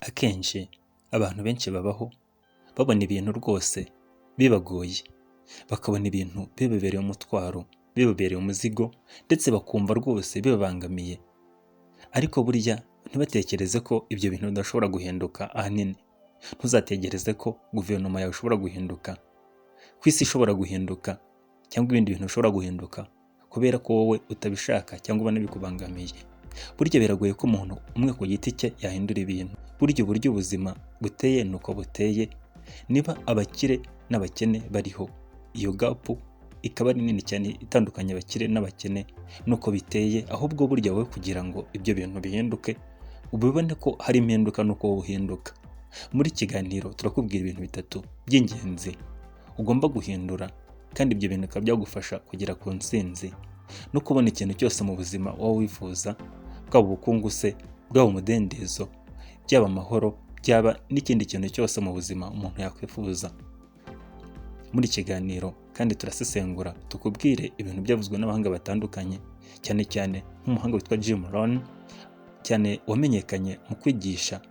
Akenshi abantu benshi babaho babona ibintu rwose bibagoye, bakabona ibintu bibabereye umutwaro, bibabereye umuzigo ndetse bakumva rwose bibabangamiye, ariko burya ntibatekereze ko ibyo bintu bidashobora guhinduka ahanini. Ntuzategereze ko guverinoma yawe ishobora guhinduka, ku isi ishobora guhinduka cyangwa ibindi bintu bishobora guhinduka kubera ko wowe utabishaka cyangwa ubona bikubangamiye. Burya biragoye ko umuntu umwe ku giti cye yahindura ibintu. Burya uburyo ubuzima buteye nuko buteye, niba abakire n'abakene bariho, iyo gapu ikaba ari nini cyane itandukanye abakire n'abakene nuko biteye. Ahubwo burya wowe kugira ngo ibyo bintu bihinduke ubibone ko hari impinduka nuko wowe uhinduka. Muri kiganiro turakubwira ibintu bitatu by'ingenzi ugomba guhindura, kandi ibyo bintu bikaba byagufasha kugera ku ntsinzi no kubona ikintu cyose mu buzima wowe wifuza, bwaba ubukungu se, bwaba umudendezo, byaba amahoro, byaba n'ikindi kintu cyose mu buzima umuntu yakwifuza. Muri kiganiro kandi turasesengura tukubwire ibintu byavuzwe n'abahanga batandukanye, cyane cyane nk'umuhanga witwa Jim Rohn, cyane wamenyekanye mu kwigisha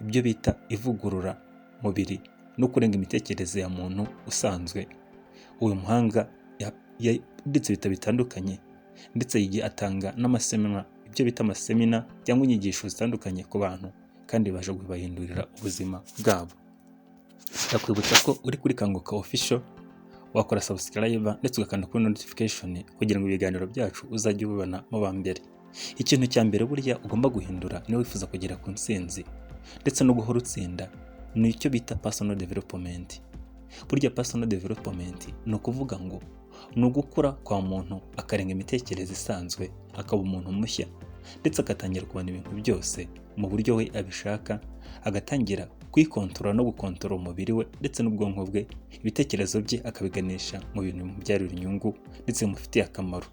ibyo bita ivugurura mubiri no kurenga imitekerereze ya muntu usanzwe. Uyu muhanga yanditse ibitabo bitandukanye ndetse atanga n'amasemina, ibyo bita amasemina cyangwa inyigisho zitandukanye ku bantu, kandi baje kubahindurira ubuzima bwabo. Ndakwibutsa ko uri kuri Kanguka Official wakora subscribe ndetse ugakanda kuri notification kugira ngo ibiganiro byacu uzajye ubibona mu ba mbere. Ikintu cya mbere burya ugomba guhindura niba wifuza kugera ku ntsinzi ndetse no guhora utsinda ni icyo bita personal development. Burya personal development ni ukuvuga ngo ni ugukura kwa muntu akarenga imitekerereze isanzwe, akaba umuntu mushya ndetse agatangira kubona ibintu byose mu buryo we abishaka, agatangira kwikontorora no gukontorora umubiri we ndetse n'ubwonko bwe, ibitekerezo bye akabiganisha mu bintu bimubyarira inyungu ndetse bimufitiye akamaro.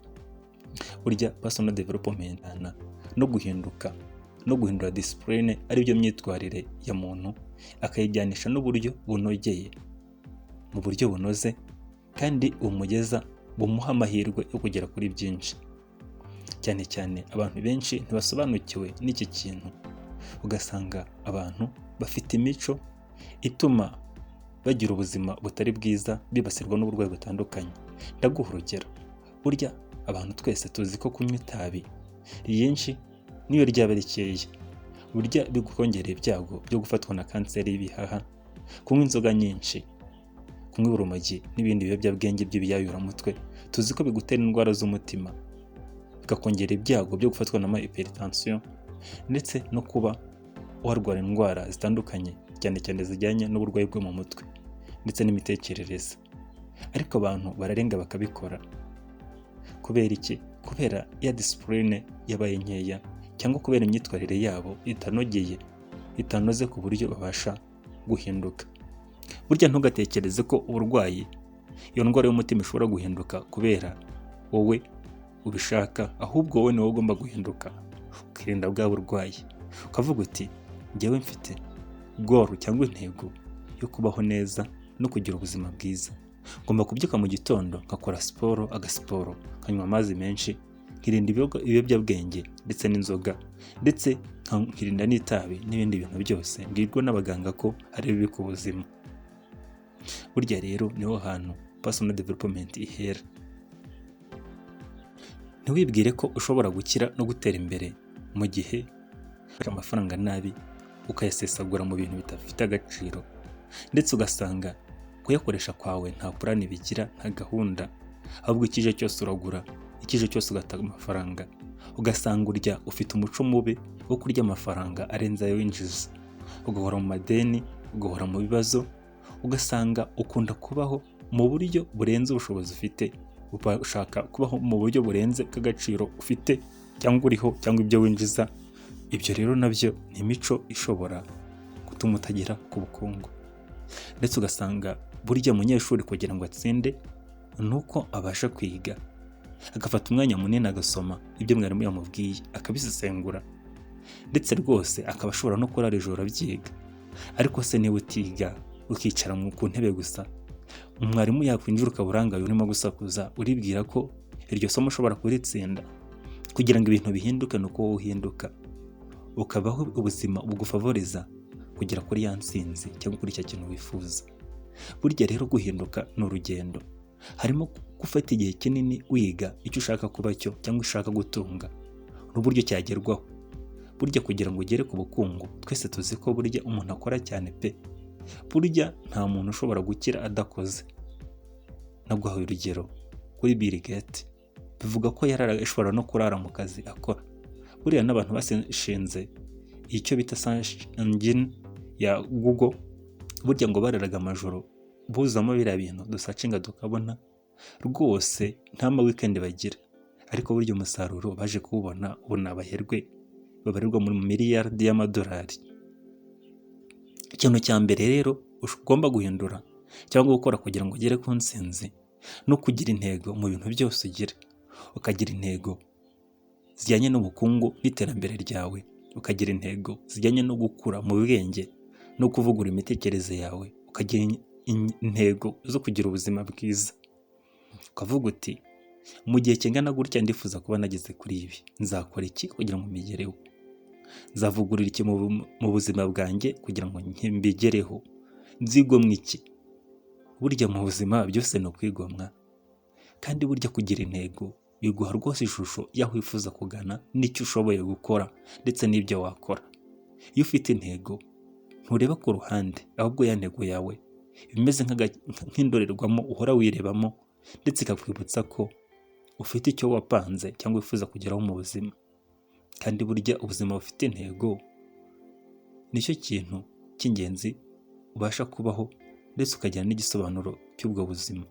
Burya personal development no guhinduka no guhindura discipline ari byo myitwarire ya muntu, akayijyanisha n'uburyo bunogeye, mu buryo bunoze kandi bumugeza, bumuha amahirwe yo kugera kuri byinshi. Cyane cyane abantu benshi ntibasobanukiwe n'iki kintu, ugasanga abantu bafite imico ituma bagira ubuzima butari bwiza, bibasirwa n'uburwayi butandukanye. Ndaguha urugero, burya abantu twese tuzi ko kunywa itabi ryinshi niyo ryaba rikeya burya bigukongerera ibyago byo gufatwa na kanseri y'ibihaha. Kunywa inzoga nyinshi, kunywa urumogi n'ibindi biyobyabwenge by'ibiyayuramutwe tuzi ko bigutera indwara z'umutima, bikakongera ibyago byo gufatwa na hypertension ndetse no kuba warwara indwara zitandukanye cyane cyane zijyanye n'uburwayi bwo mu mutwe ndetse n'imitekerereze. Ariko abantu bararenga bakabikora kubera iki? Kubera ya discipline yabaye nkeya cyangwa kubera imyitwarire yabo itanogeye, itanoze ku buryo babasha guhinduka. Burya ntugatekereze ko uburwayi, iyo ndwara y'umutima ishobora guhinduka kubera wowe ubishaka, ahubwo wowe niwe ugomba guhinduka ukirinda bwa burwayi, ukavuga uti njyewe mfite goal cyangwa intego yo kubaho neza no kugira ubuzima bwiza. Ngomba kubyuka mu gitondo nkakora siporo, agasiporo, nkanywa amazi menshi, nkirinda ibiyobyabwenge ndetse n'inzoga ndetse nkirinda n'itabi n'ibindi bintu byose mbwirwa n'abaganga ko ari bibi ku buzima. Burya rero niho hantu personal development ihera. Ntiwibwire ko ushobora gukira no gutera imbere mu gihe ufashe amafaranga nabi ukayasesagura mu bintu bidafite agaciro, ndetse ugasanga kuyakoresha kwawe nta purani bigira, nta gahunda, ahubwo ikije cyose uragura, ikije cyose ugatanga amafaranga, ugasanga urya ufite umuco mubi wo kurya amafaranga arenze ayo winjiza, ugahora mu madeni, ugahora mu bibazo, ugasanga ukunda kubaho mu buryo burenze ubushobozi ufite, ushaka kubaho mu buryo burenze k'agaciro ufite cyangwa uriho cyangwa ibyo winjiza. Ibyo rero nabyo ni imico ishobora gutuma utagera ku bukungu. Ndetse ugasanga burya umunyeshuri kugira ngo atsinde nuko abasha kwiga, agafata umwanya munini agasoma ibyo mwarimu yamubwiye, akabisesengura ndetse rwose akaba ashobora no kurara ijoro abyiga. Ariko se niba utiga ukicara ku ntebe gusa, umwarimu yakwinjira ukaburangaye urimo gusakuza, uribwira ko iryo somo ushobora kuritsinda? Kugira ngo ibintu bihinduke nuko wowe uhinduka, ukabaho ubuzima bugufavoriza kugera kuri ya ntsinzi cyangwa kuri icyo kintu wifuza. Burya rero guhinduka ni urugendo, harimo gufata igihe kinini wiga icyo ushaka kuba cyo cyangwa ushaka gutunga n'uburyo cyagerwaho. Burya kugira ngo ugere ku bukungu, twese tuzi ko burya umuntu akora cyane pe. Burya nta muntu ushobora gukira adakoze. Naguhaye urugero kuri Bill Gates, bivuga ko yarashobora no kurara mu kazi akora. Buriya n'abantu bashinze icyo bita search engine ya Google, burya ngo bararaga amajoro buzamo biriya bintu dusacinga tukabona rwose nta ma weekend bagira, ariko burya umusaruro baje kuwubona, ubu ni abaherwe babarirwa mu miliyardi y'amadolari. Ikintu cya mbere rero ugomba guhindura cyangwa gukora kugira ngo ugere ku ntsinzi no kugira intego mu bintu byose ugira. Ukagira intego zijyanye n'ubukungu n'iterambere ryawe, ukagira intego zijyanye no gukura mu bwenge no kuvugura imitekerereze yawe, ukagira intego zo kugira ubuzima bwiza. Ukavuga uti mu gihe kingana gutya ndifuza kuba nageze kuri ibi, nzakora iki kugira ngo mbigereho, nzavugurura iki mu buzima bwanjye kugira ngo mbigereho, nzigomwa iki. Burya mu buzima byose ni ukwigomwa, kandi burya kugira intego biguha rwose ishusho y'aho wifuza kugana n'icyo ushoboye gukora ndetse n'ibyo wakora. Iyo ufite intego ntureba ku ruhande, ahubwo ya ntego yawe imeze nk'indorerwamo uhora wirebamo, ndetse ikakwibutsa ko ufite icyo wapanze cyangwa wifuza kugeraho mu buzima. Kandi burya ubuzima bufite intego nicyo kintu cy'ingenzi ubasha kubaho, ndetse ukagira n'igisobanuro cy'ubwo buzima.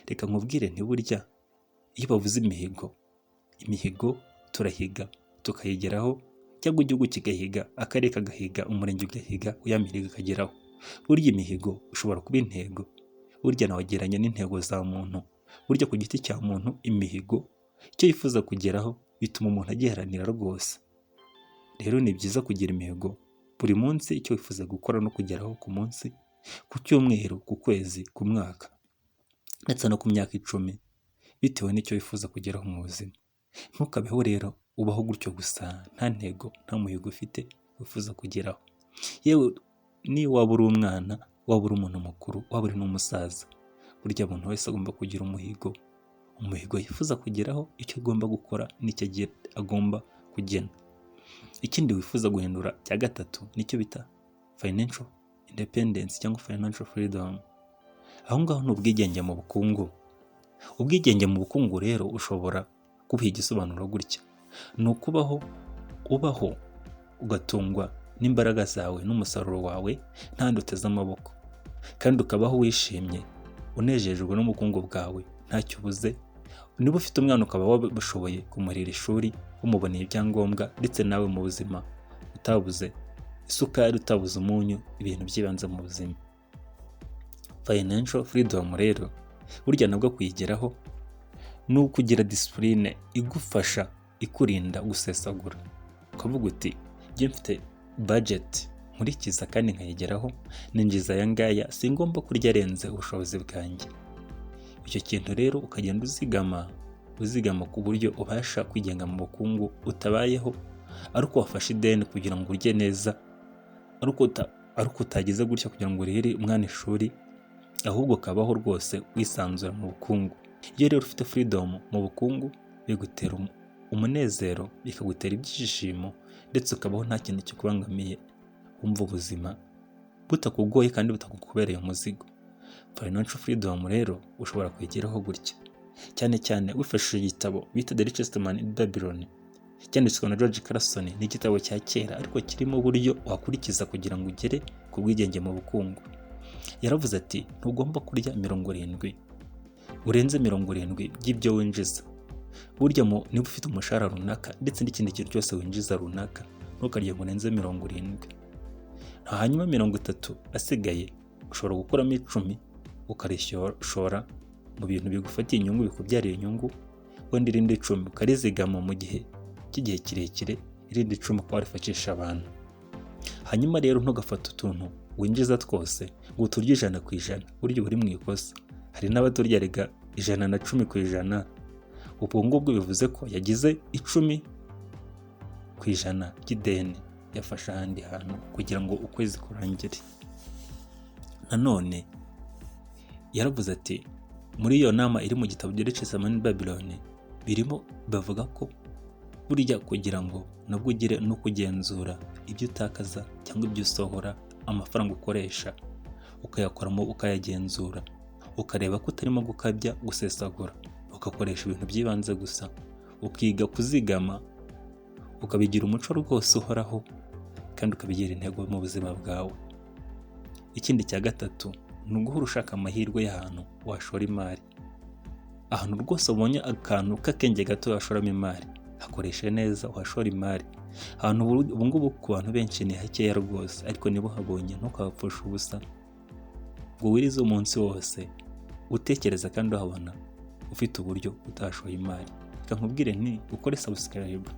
Reka nkubwire ntiburya iyo bavuze imihigo turahiga tukayigeraho, cyangwa igihugu kigahiga, akarere kagahiga, umurenge ugahiga, ya mihigo ikageraho. Burya imihigo ushobora kuba intego, burya nawegeranya n'intego za muntu. Burya ku giti cya muntu imihigo icyo yifuza kugeraho bituma umuntu agiharanira rwose. Rero ni byiza kugira imihigo buri munsi, icyo wifuza gukora no kugeraho ku munsi, ku cyumweru, ku kwezi, ku mwaka, ndetse no ku myaka 10 bitewe n'icyo wifuza kugeraho mu buzima. Ntukabeho rero ubaho gutyo gusa, nta ntego, nta muhigo ufite wifuza kugeraho. Yewe ni waba uri umwana, waba uri umuntu mukuru, waba uri n'umusaza, burya umuntu wese agomba kugira umuhigo yifuza kugeraho, icyo agomba gukora n'icyo agomba kugena. Ikindi wifuza guhindura cya gatatu nicyo bita financial independence cyangwa financial freedom. Aho ngaho ni ubwigenge mu bukungu. Ubwigenge mu bukungu rero ushobora kubiha igisobanuro gutya: ni ukubaho ugatungwa n'imbaraga zawe n'umusaruro wawe nta nduteze amaboko, kandi ukabaho wishimye unejejwe n'ubukungu bwawe ntacyo ubuze. Niba ufite umwana ukaba wabishoboye kumurira ishuri, umuboneye ibyangombwa, ndetse nawe mu buzima utabuze isukari, utabuze umunyu, ibintu by'ibanze mu buzima. Financial freedom rero burya nabwo kuyigeraho ni ukugira discipline igufasha, ikurinda gusesagura. Ukavuga uti njye mfite budget nkurikiza kandi nkayigeraho, ninjiza aya ngaya, si ngomba kurya arenze ubushobozi bwanjye. Icyo kintu rero ukagenda uzigama ku buryo ubasha kwigenga mu bukungu, utabayeho ariko wafashe ideni kugira ngo urye neza, ariko utagize gutya kugira ngo urere umwana ishuri, ahubwo ukabaho rwose wisanzura mu bukungu. Iyo rero ufite freedom mu bukungu, bigutera umunezero, bikagutera ibyishimo, ndetse ukabaho nta kintu kikubangamiye, wumva ubuzima butakugoye kandi butakubereye umuzigo. Financial freedom rero ushobora kwigeraho gutya, cyane cyane wifashishije igitabo bita The Richest Man in Babylon, cyanditswe na George Clason. Ni igitabo cya kera ariko kirimo uburyo wakurikiza kugira ngo ugere ku bwigenge mu bukungu. Yaravuze ati ntugomba kurya 70, urenze 70 by'ibyo winjiza. Burya niba ufite umushahara runaka ndetse n'ikindi kintu cyose winjiza runaka, ntukarye ngo urenze 70. Hanyuma 30 asigaye ushobora gukuramo 10 ukarishora mu bintu bigufatiye inyungu, bikubyarira inyungu, wenda irindi 10 ukarizigama mu gihe cy'igihe kirekire, irindi 10 ukaba warifashisha abantu. Hanyuma rero ntugafata utuntu winjiza twose ngo uturye 100%, buryo uri mu ikosa. Hari n'abaturya rega 110%. Ubwo ngubwo bivuze ko yagize 10% by'ideni, yafashe ahandi hantu kugira ngo ukwezi kurangire. Nanone yaravuze ati muri iyo nama iri mu gitabo The Richest Man in Babylon birimo bavuga ko burya kugira ngo nabwo ugire no kugenzura ibyo utakaza cyangwa ibyo usohora, amafaranga ukoresha ukayakoramo ukayagenzura, ukareba ko utarimo gukabya gusesagura, ugakoresha ibintu by'ibanze gusa, ukiga kuzigama, ukabigira umuco rwose uhoraho kandi ukabigira intego mu buzima bwawe. Ikindi cya gatatu ni uguhora ushaka amahirwe y'ahantu washora imari. Ahantu rwose ubonye akantu k'akenge gato washoramo imari, hakoreshe neza uhashora imari. Ahantu ubu ngubu ku bantu benshi ni hakeya rwose, ariko niba uhabonye ntukahapfusha ubusa ngo wirize umunsi wose utekereza kandi uhabona ufite uburyo utashoye imari. Reka nkubwire nti ukore subscribe